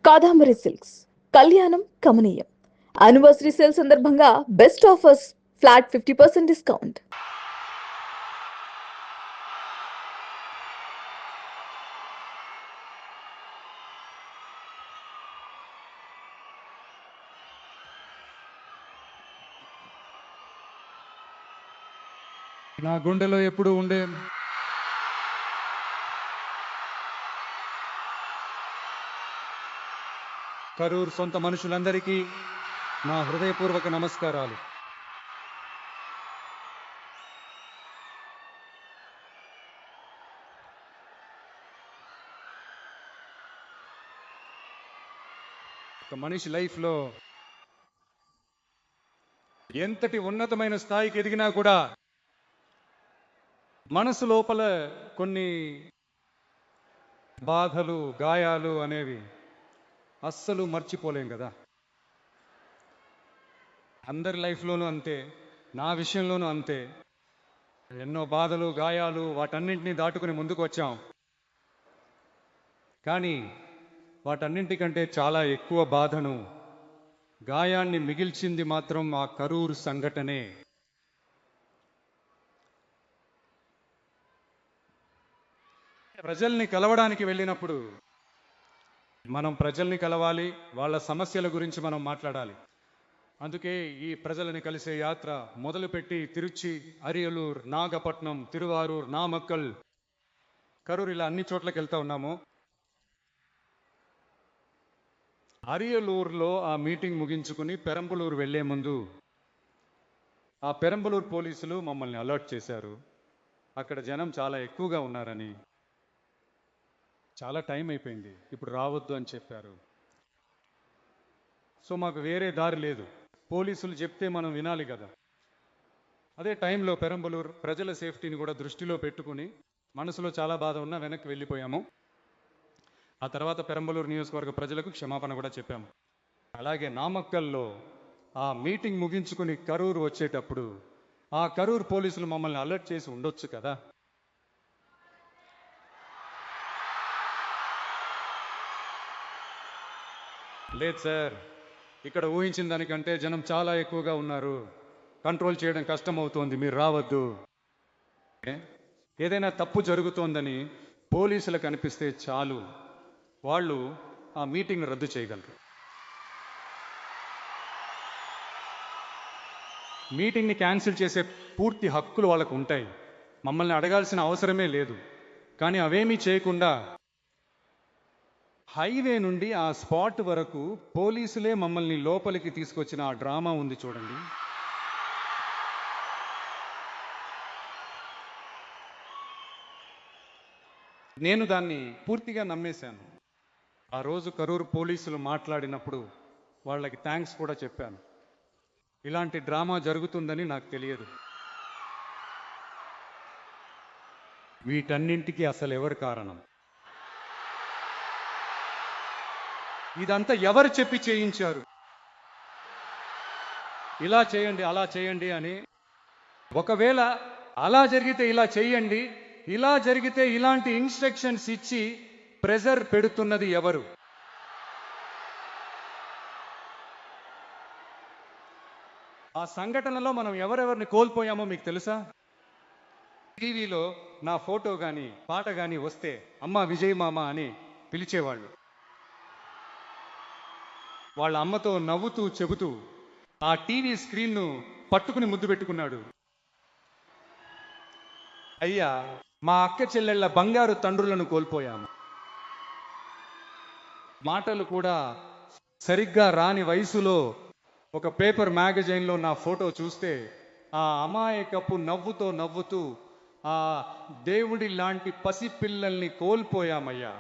Kadambari silks కళ్యాణం కమనీయం anniversary sale సందర్భంగా బెస్ట్ ఆఫర్స్ ఫ్లాట్ 50% డిస్కౌంట్. నా గుండెలో ఎప్పుడు ఉండే కరూర్ సొంత మనుషులందరికీ నా హృదయపూర్వక నమస్కారాలు. ఒక మనిషి లైఫ్లో ఎంతటి ఉన్నతమైన స్థాయికి ఎదిగినా కూడా మనసు లోపల కొన్ని బాధలు, గాయాలు అనేవి అస్సలు మర్చిపోలేం కదా. అందరి లైఫ్లోనూ అంతే, నా విషయంలోనూ అంతే. ఎన్నో బాధలు, గాయాలు, వాటన్నింటినీ దాటుకుని ముందుకు వచ్చాం. కానీ వాటన్నింటికంటే చాలా ఎక్కువ బాధను, గాయాన్ని మిగిల్చింది మాత్రం ఆ కరూరు సంఘటనే. ప్రజల్ని కలవడానికి వెళ్ళినప్పుడు మనం ప్రజల్ని కలవాలి, వాళ్ళ సమస్యల గురించి మనం మాట్లాడాలి. అందుకే ఈ ప్రజలని కలిసే యాత్ర మొదలుపెట్టి తిరుచి, అరియలూర్, నాగపట్నం, తిరువారూర్, నామక్కల్, కరూర్ ఇలా అన్ని చోట్లకి వెళ్తా ఉన్నాము. అరియలూరులో ఆ మీటింగ్ ముగించుకుని పెరంబలూరు వెళ్లే ముందు ఆ పెరంబలూరు పోలీసులు మమ్మల్ని అలర్ట్ చేశారు. అక్కడ జనం చాలా ఎక్కువగా ఉన్నారని, చాలా టైం అయిపోయింది, ఇప్పుడు రావద్దు అని చెప్పారు. సో మాకు వేరే దారి లేదు, పోలీసులు చెప్తే మనం వినాలి కదా. అదే టైంలో పెరంబలూరు ప్రజల సేఫ్టీని కూడా దృష్టిలో పెట్టుకుని మనసులో చాలా బాధ ఉన్నా వెనక్కి వెళ్ళిపోయాము. ఆ తర్వాత పెరంబలూరు నియోజకవర్గ ప్రజలకు క్షమాపణ కూడా చెప్పాము. అలాగే నామక్కల్లో ఆ మీటింగ్ ముగించుకుని కరూరు వచ్చేటప్పుడు ఆ కరూరు పోలీసులు మమ్మల్ని అలర్ట్ చేసి ఉండొచ్చు కదా. లేదు సార్, ఇక్కడ ఊహించిన దానికంటే జనం చాలా ఎక్కువగా ఉన్నారు, కంట్రోల్ చేయడం కష్టమవుతోంది, మీరు రావద్దు. ఏదైనా తప్పు జరుగుతోందని పోలీసులకు అనిపిస్తే చాలు, వాళ్ళు ఆ మీటింగ్ రద్దు చేయగలరు. మీటింగ్ని క్యాన్సిల్ చేసే పూర్తి హక్కులు వాళ్ళకు ఉంటాయి, మమ్మల్ని అడగాల్సిన అవసరమే లేదు. కానీ అవేమీ చేయకుండా హైవే నుండి ఆ స్పాట్ వరకు పోలీసులే మమ్మల్ని లోపలికి తీసుకొచ్చిన ఆ డ్రామా ఉంది చూడండి. నేను దాన్ని పూర్తిగా నమ్మేశాను. ఆ రోజు కరూరు పోలీసులు మాట్లాడినప్పుడు వాళ్ళకి థ్యాంక్స్ కూడా చెప్పాను. ఇలాంటి డ్రామా జరుగుతుందని నాకు తెలియదు. వీటన్నింటికి అసలు ఎవరు కారణం? ఇదంతా ఎవరు చెప్పి చేయించారు? ఇలా చేయండి, అలా చేయండి అని. ఒకవేళ అలా జరిగితే ఇలా చేయండి, ఇలా జరిగితే ఇలాంటి ఇన్స్ట్రక్షన్స్ ఇచ్చి ప్రెజర్ పెడుతున్నది ఎవరు? ఆ సంఘటనలో మనం ఎవరెవరిని కోల్పోయామో మీకు తెలుసా? టీవీలో నా ఫోటో కానీ పాట కానీ వస్తే అమ్మ విజయ్ మామ అని పిలిచేవాళ్ళు. వాళ్ళ అమ్మతో నవ్వుతూ చెబుతూ ఆ టీవీ స్క్రీన్ను పట్టుకుని ముద్దు పెట్టుకున్నాడు. అయ్యా, మా అక్క చెల్లెళ్ళ బంగారు తండ్రులను కోల్పోయాము. మాటలు కూడా సరిగ్గా రాని వయసులో ఒక పేపర్ మ్యాగజైన్లో నా ఫోటో చూస్తే ఆ అమాయకపు నవ్వుతో నవ్వుతూ ఆ దేవుడి లాంటి పసిపిల్లల్ని కోల్పోయామయ్యా.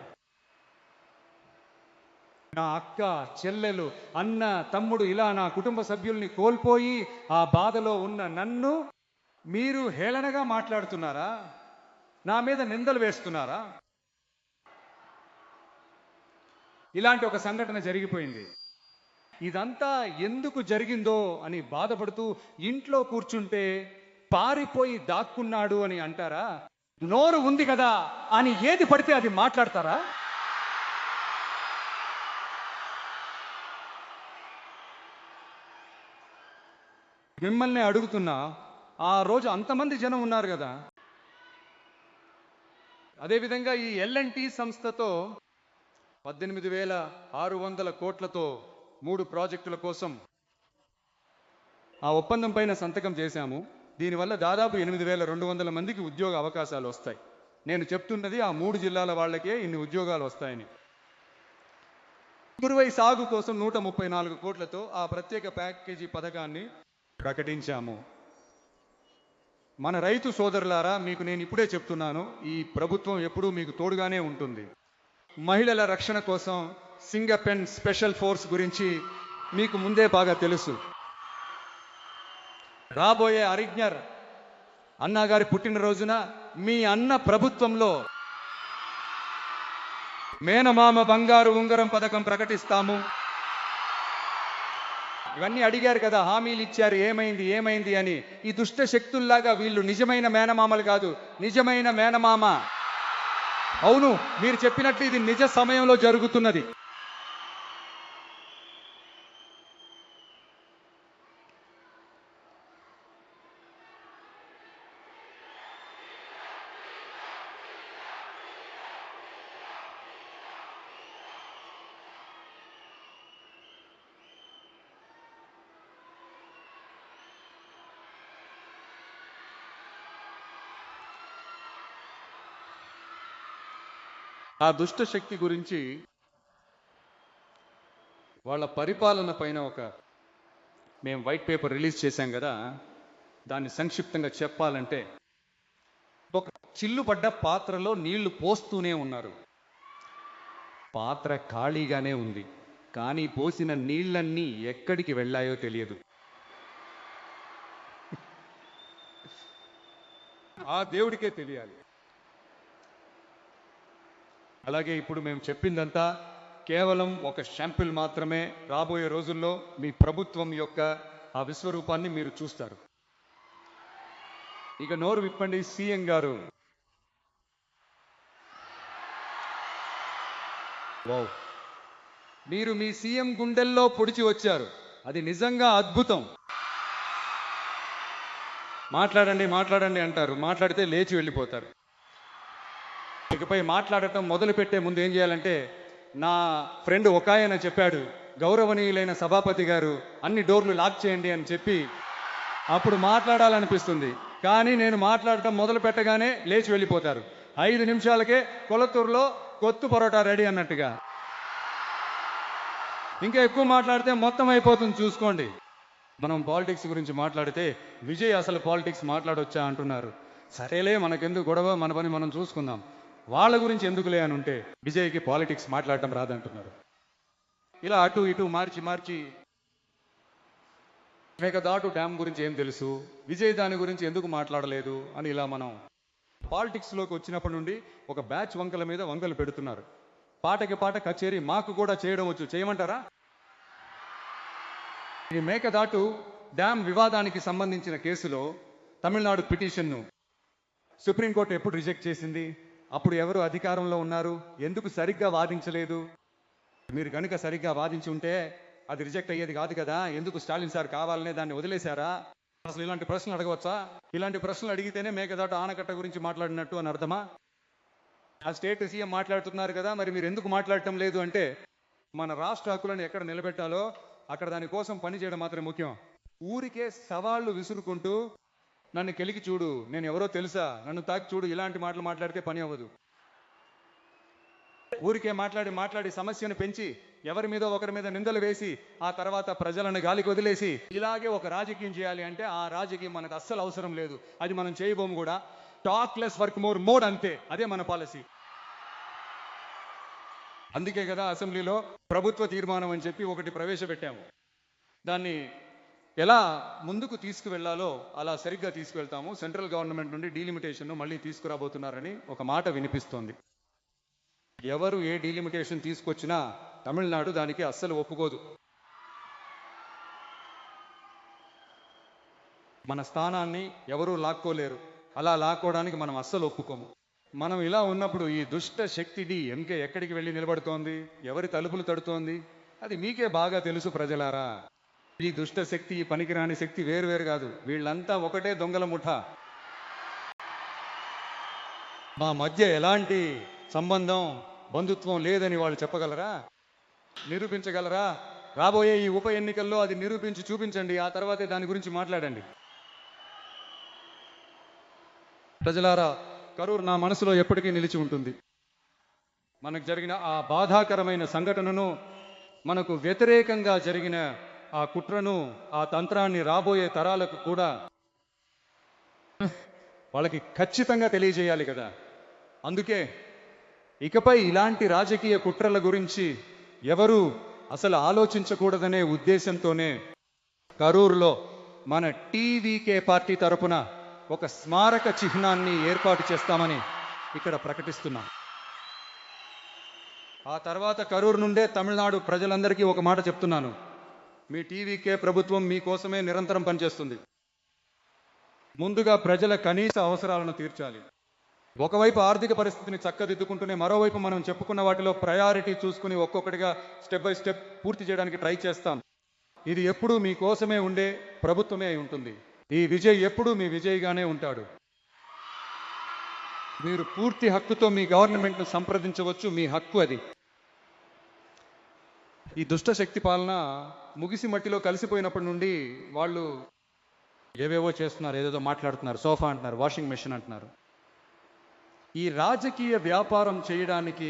నా అక్క, చెల్లెలు, అన్న, తమ్ముడు ఇలా నా కుటుంబ సభ్యుల్ని కోల్పోయి ఆ బాధలో ఉన్న నన్ను మీరు హేళనగా మాట్లాడుతున్నారా? నా మీద నిందలు వేస్తున్నారా? ఇలాంటి ఒక సంఘటన జరిగిపోయింది. ఇదంతా ఎందుకు జరిగిందో అని బాధపడుతూ ఇంట్లో కూర్చుంటే పారిపోయి దాక్కున్నాడు అని అంటారా? నోరు ఉంది కదా అని ఏది పడితే అది మాట్లాడతారా? మిమ్మల్ని అడుగుతున్నా, ఆ రోజు అంతమంది జనం ఉన్నారు కదా. అదేవిధంగా ఈ ఎల్ఎన్టీ సంస్థతో 18,600 కోట్లతో 3 ప్రాజెక్టుల కోసం ఆ ఒప్పందం పైన సంతకం చేశాము. దీనివల్ల దాదాపు 8,200 మందికి ఉద్యోగ అవకాశాలు వస్తాయి. నేను చెప్తున్నది ఆ 3 జిల్లాల వాళ్ళకే ఇన్ని ఉద్యోగాలు వస్తాయని. కురువై సాగు కోసం 134 కోట్లతో ఆ ప్రత్యేక ప్యాకేజీ పథకాన్ని ప్రకటించాము. మన రైతు సోదరులారా, మీకు నేను ఇప్పుడే చెప్తున్నాను, ఈ ప్రభుత్వం ఎప్పుడూ మీకు తోడుగానే ఉంటుంది. మహిళల రక్షణ కోసం సింగపెన్ స్పెషల్ ఫోర్స్ గురించి మీకు ముందే బాగా తెలుసు. రాబోయే అరిజ్ఞర్ అన్నగారి పుట్టినరోజున మీ అన్న ప్రభుత్వంలో మేనమామ బంగారు ఉంగరం పథకం ప్రకటిస్తాము. ఇవన్నీ అడిగారు కదా, హామీలు ఇచ్చారు, ఏమైంది ఏమైంది అని. ఈ దుష్ట శక్తుల్లాగా వీళ్ళు నిజమైన మేనమామలు కాదు, నిజమైన మేనమామ. అవును, మీరు చెప్పినట్లు ఇది నిజ సమయంలో జరుగుతున్నది. ఆ దుష్ట శక్తి గురించి, వాళ్ళ పరిపాలన పైన మేము వైట్ పేపర్ రిలీజ్ చేశాం కదా, దాన్ని సంక్షిప్తంగా చెప్పాలంటే, ఒక చిల్లు పడ్డ పాత్రలో నీళ్లు పోస్తూనే ఉన్నారు. పాత్ర ఖాళీగానే ఉంది, కానీ పోసిన నీళ్ళన్నీ ఎక్కడికి వెళ్ళాయో తెలియదు. ఆ దేవుడికే తెలియాలి. అలాగే ఇప్పుడు మేము చెప్పిందంతా కేవలం ఒక శాంపిల్ మాత్రమే. రాబోయే రోజుల్లో మీ ప్రభుత్వం యొక్క ఆ విశ్వరూపాన్ని మీరు చూస్తారు. ఇక నోరు విప్పండి సీఎం గారు. వావ్, మీరు మీ సీఎం గుండెల్లో పొడిచి వచ్చారు. అది నిజంగా అద్భుతం. మాట్లాడండి మాట్లాడండి అంటారు, మాట్లాడితే లేచి వెళ్ళిపోతారు. ఇకపై మాట్లాడటం మొదలు పెట్టే ముందు ఏం చేయాలంటే, నా ఫ్రెండ్ ఒక ఆయన చెప్పాడు, గౌరవనీయులైన సభాపతి గారు అన్ని డోర్లు లాక్ చేయండి అని చెప్పి, అప్పుడు మాట్లాడాలనిపిస్తుంది. కానీ నేను మాట్లాడటం మొదలు పెట్టగానే లేచి వెళ్ళిపోతారు. 5 నిమిషాలకే కొలతూరులో కొత్తు పరోటా రెడీ అన్నట్టుగా. ఇంకా ఎక్కువ మాట్లాడితే మొత్తం అయిపోతుంది, చూసుకోండి. మనం పాలిటిక్స్ గురించి మాట్లాడితే విజయ్ అసలు పాలిటిక్స్ మాట్లాడొచ్చా అంటున్నారు. సరేలే, మనకెందుకు గొడవ, మన పని మనం చూసుకుందాం. వాళ్ళ గురించి ఎందుకులే అని ఉంటే విజయ్కి పాలిటిక్స్ మాట్లాడటం రాదంటున్నారు. ఇలా అటు ఇటు మార్చి మార్చి, మేకదాటు డ్యామ్ గురించి ఏం తెలుసు, విజయ్ దాని గురించి ఎందుకు మాట్లాడలేదు అని ఇలా మనం పాలిటిక్స్లోకి వచ్చినప్పటి నుండి ఒక బ్యాచ్ వంకల మీద వంకలు పెడుతున్నారు. పాటకి పాట కచేరీ మాకు కూడా చేయడం వచ్చు, చేయమంటారా? ఈ మేకదాటు డ్యామ్ వివాదానికి సంబంధించిన కేసులో తమిళనాడు పిటిషన్ను సుప్రీంకోర్టు ఎప్పుడు రిజెక్ట్ చేసింది? అప్పుడు ఎవరు అధికారంలో ఉన్నారు? ఎందుకు సరిగ్గా వాదించలేదు? మీరు కనుక సరిగ్గా వాదించి ఉంటే అది రిజెక్ట్ అయ్యేది కాదు కదా. ఎందుకు స్టాలిన్ సార్ కావాలనే దాన్ని వదిలేశారా? అసలు ఇలాంటి ప్రశ్నలు అడగవచ్చా? ఇలాంటి ప్రశ్నలు అడిగితేనే మేకదాటు ఆనకట్ట గురించి మాట్లాడినట్టు అని అర్థమా? ఆ స్టేట్ సీఎం మాట్లాడుతున్నారు కదా, మరి మీరు ఎందుకు మాట్లాడటం లేదు అంటే, మన రాష్ట్ర హక్కులను ఎక్కడ నిలబెట్టాలో అక్కడ దానికోసం పనిచేయడం మాత్రమే ముఖ్యం. ఊరికే సవాళ్లు విసురుకుంటూ నన్ను కెలికి చూడు, నేను ఎవరో తెలుసా, నన్ను తాకి చూడు, ఇలాంటి మాటలు మాట్లాడితే పని అవ్వదు. ఊరికే మాట్లాడి మాట్లాడి సమస్యను పెంచి ఎవరి మీద ఒకరి మీద నిందలు వేసి ఆ తర్వాత ప్రజలను గాలికి వదిలేసి ఇలాగే ఒక రాజకీయం చేయాలి అంటే ఆ రాజకీయం మనకు అస్సలు అవసరం లేదు. అది మనం చేయబోము కూడా. Talk less work more mode, అంతే. అదే మన పాలసీ. అందుకే కదా అసెంబ్లీలో ప్రభుత్వ తీర్మానం అని చెప్పి ఒకటి ప్రవేశపెట్టాము. దాన్ని ఎలా ముందుకు తీసుకువెళ్లాలో అలా సరిగ్గా తీసుకువెళ్తాము. సెంట్రల్ గవర్నమెంట్ నుండి డీలిమిటేషన్ను మళ్ళీ తీసుకురాబోతున్నారని ఒక మాట వినిపిస్తోంది. ఎవరు ఏ డీలిమిటేషన్ తీసుకొచ్చినా తమిళనాడు దానికి అస్సలు ఒప్పుకోదు. మన స్థానాన్ని ఎవరూ లాక్కోలేరు. అలా లాక్కోవడానికి మనం అస్సలు ఒప్పుకోము. మనం ఇలా ఉన్నప్పుడు ఈ దుష్ట శక్తిది ఎంకే ఎక్కడికి వెళ్ళి నిలబడుతోంది, ఎవరి తలుపులు తడుతోంది, అది మీకే బాగా తెలుసు ప్రజలారా. ఈ దుష్ట శక్తి, ఈ పనికిరాని శక్తి వేరు కాదు. వీళ్ళంతా ఒకటే దొంగల ముఠా. మా మధ్య ఎలాంటి సంబంధం, బంధుత్వం లేదని వాళ్ళు చెప్పగలరా? నిరూపించగలరా? రాబోయే ఈ ఉప ఎన్నికల్లో అది నిరూపించి చూపించండి. ఆ తర్వాతే దాని గురించి మాట్లాడండి. ప్రజలారా, కరూర్ నా మనసులో ఎప్పటికీ నిలిచి ఉంటుంది. మనకు జరిగిన ఆ బాధాకరమైన సంఘటనను, మనకు వ్యతిరేకంగా జరిగిన ఆ కుట్రను, ఆ తంత్రాన్ని రాబోయే తరాలకు కూడా వాళ్ళకి ఖచ్చితంగా తెలియజేయాలి కదా. అందుకే ఇకపై ఇలాంటి రాజకీయ కుట్రల గురించి ఎవరు అసలు ఆలోచించకూడదనే ఉద్దేశంతోనే కరూరులో మన టీవీకే పార్టీ తరపున ఒక స్మారక చిహ్నాన్ని ఏర్పాటు చేస్తామని ఇక్కడ ప్రకటిస్తున్నాం. ఆ తర్వాత కరూరు నుండే తమిళనాడు ప్రజలందరికీ ఒక మాట చెప్తున్నాను. మీ టీవీకే ప్రభుత్వం మీకోసమే నిరంతరం పనిచేస్తుంది. ముందుగా ప్రజల కనీస అవసరాలను తీర్చాలి. ఒకవైపు ఆర్థిక పరిస్థితిని చక్కదిద్దుకుంటూనే మరోవైపు మనం చెప్పుకున్న వాటిలో ప్రయారిటీ చూసుకుని ఒక్కొక్కటిగా స్టెప్ బై స్టెప్ పూర్తి చేయడానికి ట్రై చేస్తాం. ఇది ఎప్పుడూ మీకోసమే ఉండే ప్రభుత్వమే అయి ఉంటుంది. ఈ విజయ్ ఎప్పుడూ మీ విజయ్గానే ఉంటాడు. మీరు పూర్తి హక్కుతో మీ గవర్నమెంట్ను సంప్రదించవచ్చు. మీ హక్కు అది. ఈ దుష్ట శక్తి పాలన ముగిసి మట్టిలో కలిసిపోయినప్పటి నుండి వాళ్ళు ఏవేవో చేస్తున్నారు, ఏదేదో మాట్లాడుతున్నారు. సోఫా అంటున్నారు, వాషింగ్ మెషిన్ అంటున్నారు. ఈ రాజకీయ వ్యాపారం చేయడానికి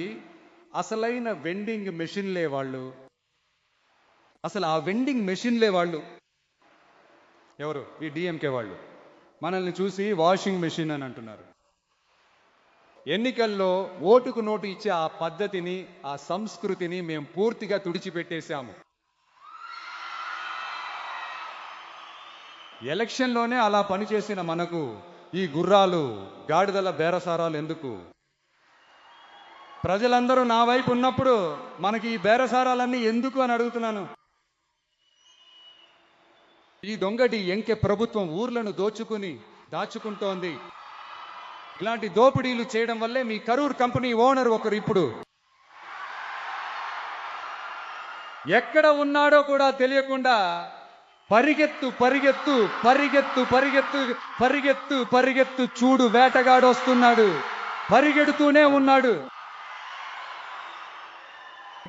అసలైన వెండింగ్ మెషిన్లే వాళ్ళు. అసలు ఆ వెండింగ్ మెషిన్లే వాళ్ళు ఎవరు? ఈ డిఎంకే వాళ్ళు. మనల్ని చూసి వాషింగ్ మెషిన్ అని అంటున్నారు. ఎన్నికల్లో ఓటుకు నోటు ఇచ్చే ఆ పద్ధతిని, ఆ సంస్కృతిని మేము పూర్తిగా తుడిచిపెట్టేశాము. ఎలక్షన్లోనే అలా పనిచేసిన మనకు ఈ గుర్రాలు, గాడిదల బేరసారాలు ఎందుకు? ప్రజలందరూ నా వైపు ఉన్నప్పుడు మనకి ఈ బేరసారాలన్నీ ఎందుకు అని అడుగుతున్నాను. ఈ దొంగటి ఎంకె ప్రభుత్వం ఊర్లను దాచుకుంటోంది. ఇలాంటి దోపిడీలు చేయడం వల్లే మీ కరూర్ కంపెనీ ఓనర్ ఒకరు ఇప్పుడు ఎక్కడ ఉన్నాడో కూడా తెలియకుండా పరిగెత్తు పరిగెత్తు పరిగెత్తు పరిగెత్తు పరిగెత్తు పరిగెత్తు చూడు, వేటగాడు వస్తున్నాడు, పరిగెడుతూనే ఉన్నాడు.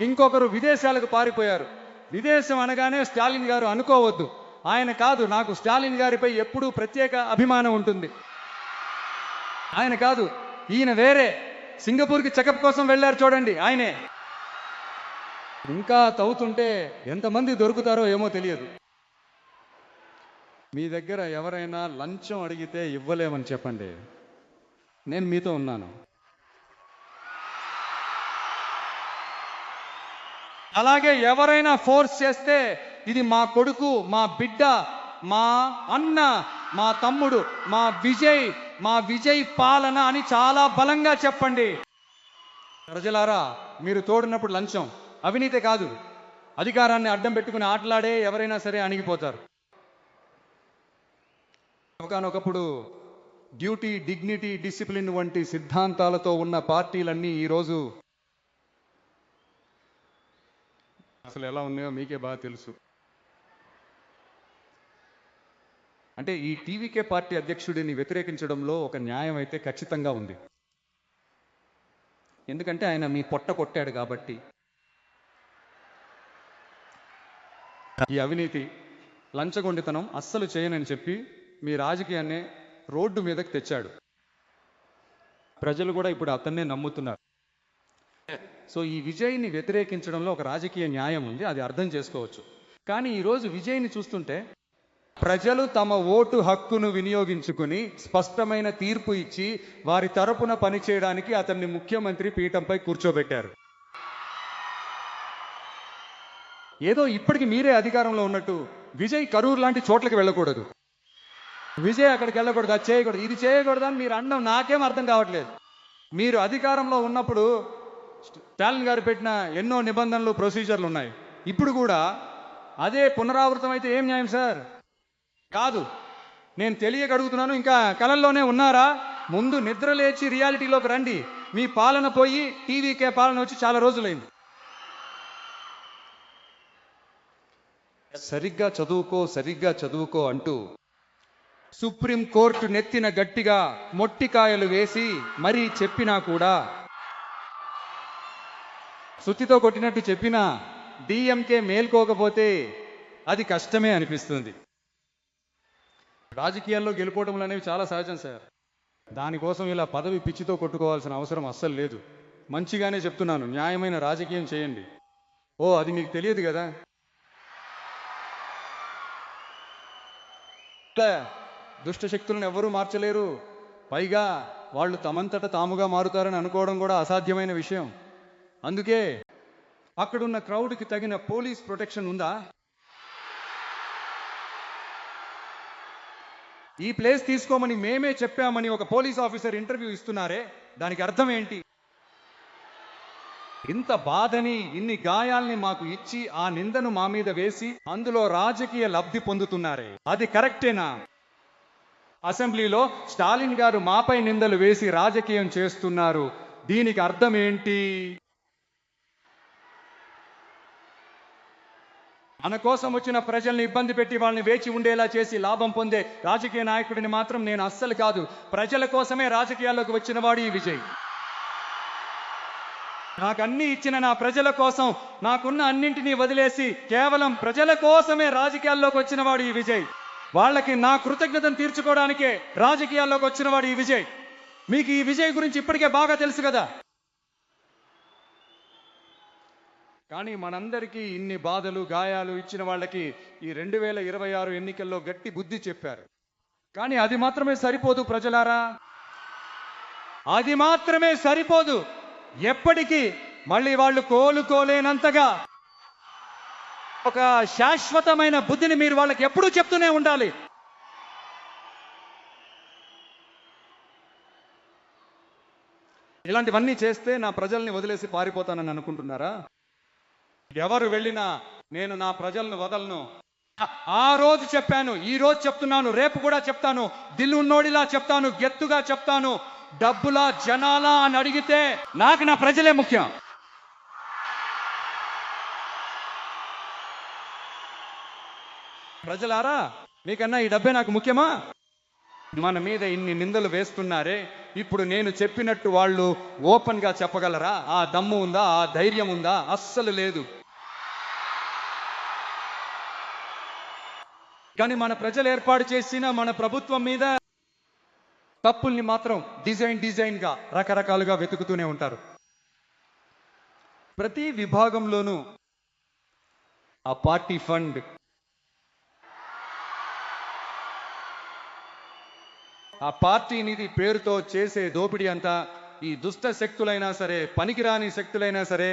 ఇంకొకరు విదేశాలకు పారిపోయారు. విదేశం అనగానే స్టాలిన్ గారు అనుకోవద్దు. ఆయన కాదు, నాకు స్టాలిన్ గారిపై ఎప్పుడూ ప్రత్యేక అభిమానం ఉంటుంది. ఆయన కాదు, ఈయన వేరే. సింగపూర్కి చెకప్ కోసం వెళ్ళారు చూడండి, ఆయనే. ఇంకా తవ్వుతుంటే ఎంతమంది దొరుకుతారో ఏమో తెలియదు. మీ దగ్గర ఎవరైనా లంచం అడిగితే ఇవ్వలేమని చెప్పండి, నేను మీతో ఉన్నాను. అలాగే ఎవరైనా ఫోర్స్ చేస్తే ఇది మా కొడుకు, మా బిడ్డ, మా అన్న, మా తమ్ముడు, మా విజయ్ పాలన అని చాలా బలంగా చెప్పండి. ప్రజలారా, మీరు తోడినప్పుడు లంచం అవినీతి కాదు. అధికారాన్ని అడ్డం పెట్టుకుని ఆటలాడే ఎవరైనా సరే అణిగిపోతారు. ఒకనొకప్పుడు డ్యూటీ, డిగ్నిటీ, డిసిప్లిన్ వంటి సిద్ధాంతాలతో ఉన్న పార్టీలన్నీ ఈరోజు అసలు ఎలా ఉన్నాయో మీకే బాగా తెలుసు. అంటే ఈ టీవీకే పార్టీ అధ్యక్షుడిని వ్యతిరేకించడంలో ఒక న్యాయం అయితే ఖచ్చితంగా ఉంది. ఎందుకంటే ఆయన మీ పొట్ట కొట్టాడు కాబట్టి. ఈ అవినీతి, లంచగొండితనం అస్సలు చేయనని చెప్పి మీ రాజకీయాన్ని రోడ్డు మీదకి తెచ్చాడు. ప్రజలు కూడా ఇప్పుడు అతన్నే నమ్ముతున్నారు. సో ఈ విజయ్ని వ్యతిరేకించడంలో ఒక రాజకీయ న్యాయం ఉంది, అది అర్థం చేసుకోవచ్చు. కానీ ఈరోజు విజయ్ని చూస్తుంటే ప్రజలు తమ ఓటు హక్కును వినియోగించుకుని స్పష్టమైన తీర్పు ఇచ్చి వారి తరపున పనిచేయడానికి అతన్ని ముఖ్యమంత్రి పీఠంపై కూర్చోబెట్టారు. ఏదో ఇప్పటికి మీరే అధికారంలో ఉన్నట్టు విజయ్ కరూర్ లాంటి చోట్లకి వెళ్ళకూడదు, విజయ్ అక్కడికి వెళ్ళకూడదు, అది చేయకూడదు, ఇది చేయకూడదు అని మీరు అనడం నాకేం అర్థం కావట్లేదు. మీరు అధికారంలో ఉన్నప్పుడు స్టాలిన్ గారు పెట్టిన ఎన్నో నిబంధనలు, ప్రొసీజర్లు ఉన్నాయి. ఇప్పుడు కూడా అదే పునరావృతం అయితే ఏం న్యాయం సార్? కాదు. నేను తెలియక అడుగుతున్నాను, ఇంకా కలల్లోనే ఉన్నారా? ముందు నిద్ర లేచి రియాలిటీలోకి రండి. మీ పాలన పోయి టీవీకే పాలన వచ్చి చాలా రోజులైంది. సరిగ్గా చదువుకో సరిగ్గా చదువుకో అంటూ సుప్రీం కోర్టు నెత్తిన గట్టిగా మొట్టికాయలు వేసి మరీ చెప్పినా కూడా, సుత్తితో కొట్టినట్టు చెప్పినా డిఎంకే మేల్కోకపోతే అది కష్టమే అనిపిస్తుంది. రాజకీయాల్లో గెలుపోవటములు అనేవి చాలా సహజం సార్. దానికోసం ఇలా పదవి పిచ్చితో కొట్టుకోవాల్సిన అవసరం అస్సలు లేదు. మంచిగానే చెప్తున్నాను, న్యాయమైన రాజకీయం చేయండి. ఓ అది మీకు తెలియదు కదా. దుష్ట శక్తులను ఎవ్వరూ మార్చలేరు. పైగా వాళ్ళు తమంతట తాముగా మారుతారని అనుకోవడం కూడా అసాధ్యమైన విషయం. అందుకే అక్కడున్న క్రౌడ్కి తగిన పోలీస్ ప్రొటెక్షన్ ఉందా? ఈ ప్లేస్ తీసుకోమని మేమే చెప్పామని ఒక పోలీస్ ఆఫీసర్ ఇంటర్వ్యూ ఇస్తున్నారే, దానికి అర్థం ఏంటి? ఇంత బాధని ఇన్ని గాయాల్ని మాకు ఇచ్చి ఆ నిందను మా మీద వేసి అందులో రాజకీయ లబ్ధి పొందుతున్నారే, అది కరెక్టేనా? అసెంబ్లీలో స్టాలిన్ గారు మాపై నిందలు వేసి రాజకీయం చేస్తున్నారు, దీనికి అర్థం ఏంటి? మన కోసం వచ్చిన ప్రజల్ని ఇబ్బంది పెట్టి వాళ్ళని వేచి ఉండేలా చేసి లాభం పొందే రాజకీయ నాయకుడిని మాత్రం నేను అస్సలు కాదు. ప్రజల కోసమే రాజకీయాల్లోకి వచ్చిన వాడు ఈ విజయ్. నాకు అన్ని ఇచ్చిన నా ప్రజల కోసం నాకున్న అన్నింటినీ వదిలేసి కేవలం ప్రజల కోసమే రాజకీయాల్లోకి వచ్చిన వాడు ఈ విజయ్. వాళ్ళకి నా కృతజ్ఞతను తీర్చుకోవడానికే రాజకీయాల్లోకి వచ్చిన వాడు ఈ విజయ్. మీకు ఈ విజయ్ గురించి ఇప్పటికే బాగా తెలుసు కదా. కానీ మనందరికీ ఇన్ని బాధలు గాయాలు ఇచ్చిన వాళ్ళకి ఈ 2026 ఎన్నికల్లో గట్టి బుద్ధి చెప్పారు. కానీ అది మాత్రమే సరిపోదు ప్రజలారా, అది మాత్రమే సరిపోదు. ఎప్పటికీ మళ్ళీ వాళ్ళు కోలుకోలేనంతగా ఒక శాశ్వతమైన బుద్ధిని మీరు వాళ్ళకి ఎప్పుడూ చెప్తూనే ఉండాలి. ఇలాంటివన్నీ చేస్తే నా ప్రజల్ని వదిలేసి పారిపోతానని అనుకుంటున్నారా? ఎవరు వెళ్ళినా నేను నా ప్రజలను వదలను. ఆ రోజు చెప్పాను, ఈ రోజు చెప్తున్నాను, రేపు కూడా చెప్తాను. దిల్లు ఉన్నోడిలా చెప్తాను, గెత్తుగా చెప్తాను. డబ్బులా జనాలా అని అడిగితే నాకు నా ప్రజలే ముఖ్యం. ప్రజలారా, మీకన్నా ఈ డబ్బే నాకు ముఖ్యమా? మన మీద ఇన్ని నిందలు వేస్తున్నారే, ఇప్పుడు నేను చెప్పినట్టు వాళ్ళు ఓపెన్ గా చెప్పగలరా? ఆ దమ్ము ఉందా? ఆ ధైర్యం ఉందా? అస్సలు లేదు. కానీ మన ప్రజలు ఏర్పాటు చేసిన మన ప్రభుత్వం మీద తప్పుల్ని మాత్రం డిజైన్ గా రకరకాలుగా వెతుకుతూనే ఉంటారు. ప్రతి విభాగంలోనూ ఆ పార్టీ ఫండ్, ఆ పార్టీ నిధి పేరుతో చేసే దోపిడీ అంతా ఈ దుష్ట శక్తులైనా సరే, పనికిరాని శక్తులైనా సరే,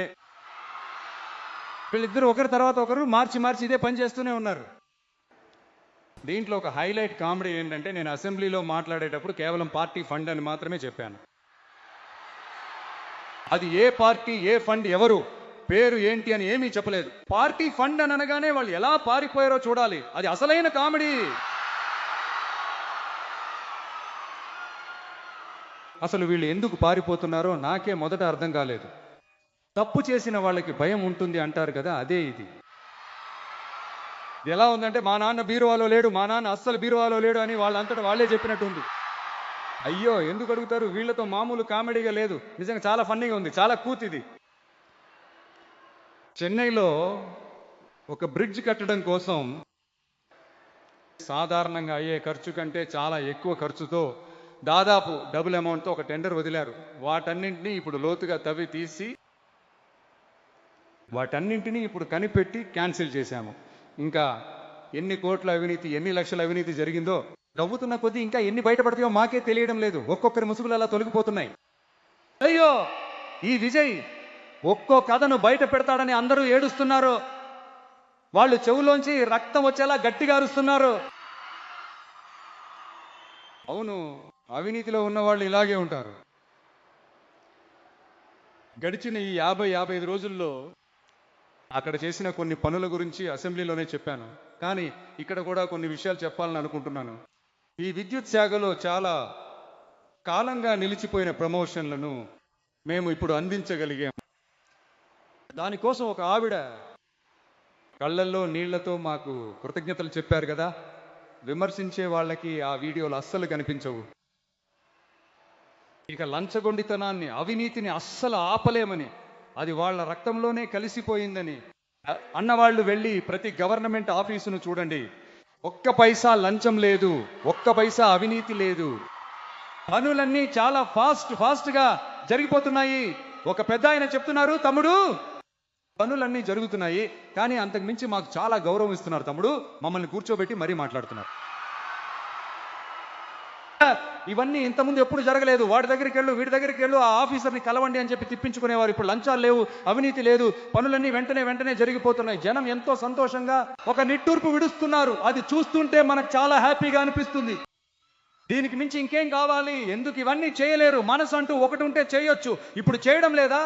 వీళ్ళిద్దరూ ఒకరి తర్వాత ఒకరు మార్చి ఇదే పని చేస్తూనే ఉన్నారు. దీంట్లో ఒక హైలైట్ కామెడీ ఏంటంటే, నేను అసెంబ్లీలో మాట్లాడేటప్పుడు కేవలం పార్టీ ఫండ్ అని మాత్రమే చెప్పాను. అది ఏ పార్టీ, ఏ ఫండ్, ఎవరు, పేరు ఏంటి అని ఏమీ చెప్పలేదు. పార్టీ ఫండ్ అని అనగానే వాళ్ళు ఎలా పారిపోయారో చూడాలి. అది అసలైన కామెడీ. అసలు వీళ్ళు ఎందుకు పారిపోతున్నారో నాకే మొదట అర్థం కాలేదు. తప్పు చేసిన వాళ్ళకి భయం ఉంటుంది అంటారు కదా, అదే ఇది. ఎలా ఉందంటే, మా నాన్న బీరువాలో లేడు, మా నాన్న అస్సలు బీరువాలో లేడు అని వాళ్ళంతటా వాళ్ళే చెప్పినట్టు ఉంది. అయ్యో ఎందుకు అడుగుతారు? వీళ్ళతో మామూలు కామెడీగా లేదు, నిజంగా చాలా ఫన్నీగా ఉంది, చాలా కూతిది. చెన్నైలో ఒక బ్రిడ్జ్ కట్టడం కోసం సాధారణంగా అయ్యే ఖర్చు కంటే చాలా ఎక్కువ ఖర్చుతో దాదాపు డబుల్ అమౌంట్తో ఒక టెండర్ వదిలారు. వాటన్నింటినీ ఇప్పుడు లోతుగా తవ్వి తీసి వాటన్నింటినీ ఇప్పుడు కనిపెట్టి క్యాన్సిల్ చేశాము. ఇంకా ఎన్ని కోట్ల అవినీతి, ఎన్ని లక్షల అవినీతి జరిగిందో నవ్వుతున్న కొద్దీ ఇంకా ఎన్ని బయటపడతాయో మాకే తెలియడం లేదు. ఒక్కొక్కరి ముసుగులు అలా తొలగిపోతున్నాయి. అయ్యో ఈ విజయ్ ఒక్కో కథను బయట పెడతాడని అందరూ ఏడుస్తున్నారు. వాళ్ళు చెవులోంచి రక్తం వచ్చేలా గట్టిగా అరుస్తున్నారు. అవును, అవినీతిలో ఉన్న వాళ్ళు ఇలాగే ఉంటారు. గడిచిన ఈ 50-55 రోజుల్లో అక్కడ చేసిన కొన్ని పనుల గురించి అసెంబ్లీలోనే చెప్పాను. కానీ ఇక్కడ కూడా కొన్ని విషయాలు చెప్పాలని అనుకుంటున్నాను. ఈ విద్యుత్ శాఖలో చాలా కాలంగా నిలిచిపోయిన ప్రమోషన్లను మేము ఇప్పుడు అందించగలిగాం. దానికోసం ఒక ఆవిడ కళ్ళల్లో నీళ్లతో మాకు కృతజ్ఞతలు చెప్పారు కదా, విమర్శించే వాళ్ళకి ఆ వీడియోలు అస్సలు కనిపించవు. ఇక లంచగొండితనాన్ని, అవినీతిని అస్సలు ఆపలేమని, అది వాళ్ళ రక్తంలోనే కలిసిపోయిందని అన్నవాళ్ళు వెళ్ళి ప్రతి గవర్నమెంట్ ఆఫీసును చూడండి, ఒక్క పైసా లంచం లేదు, ఒక్క పైసా అవినీతి లేదు. పనులన్నీ చాలా ఫాస్ట్గా జరిగిపోతున్నాయి. ఒక పెద్ద ఆయన చెప్తున్నారు, తమ్ముడు పనులన్నీ జరుగుతున్నాయి, కానీ అంతకు మించి మాకు చాలా గౌరవం ఇస్తున్నారు తమ్ముడు, మమ్మల్ని కూర్చోబెట్టి మరీ మాట్లాడుతున్నారు. ఇవన్నీ ఇంతకుముందు ఎప్పుడు జరగలేదు. వాడి దగ్గరికి వెళ్ళు, వీడి దగ్గరికి వెళ్ళు, ఆ ఆఫీసర్ని కలవండి అని చెప్పి తిప్పించుకునేవారు. ఇప్పుడు లంచాలు లేవు, అవినీతి లేదు, పనులన్నీ వెంటనే జరిగిపోతున్నాయి. జనం ఎంతో సంతోషంగా ఒక నిట్టూర్పు విడుస్తున్నారు. అది చూస్తుంటే మనకు చాలా హ్యాపీగా అనిపిస్తుంది. దీనికి మించి ఇంకేం కావాలి? ఎందుకు ఇవన్నీ చేయలేరు? మనసు అంటూ ఒకటి ఉంటే చేయొచ్చు, ఇప్పుడు చేయడం లేదా?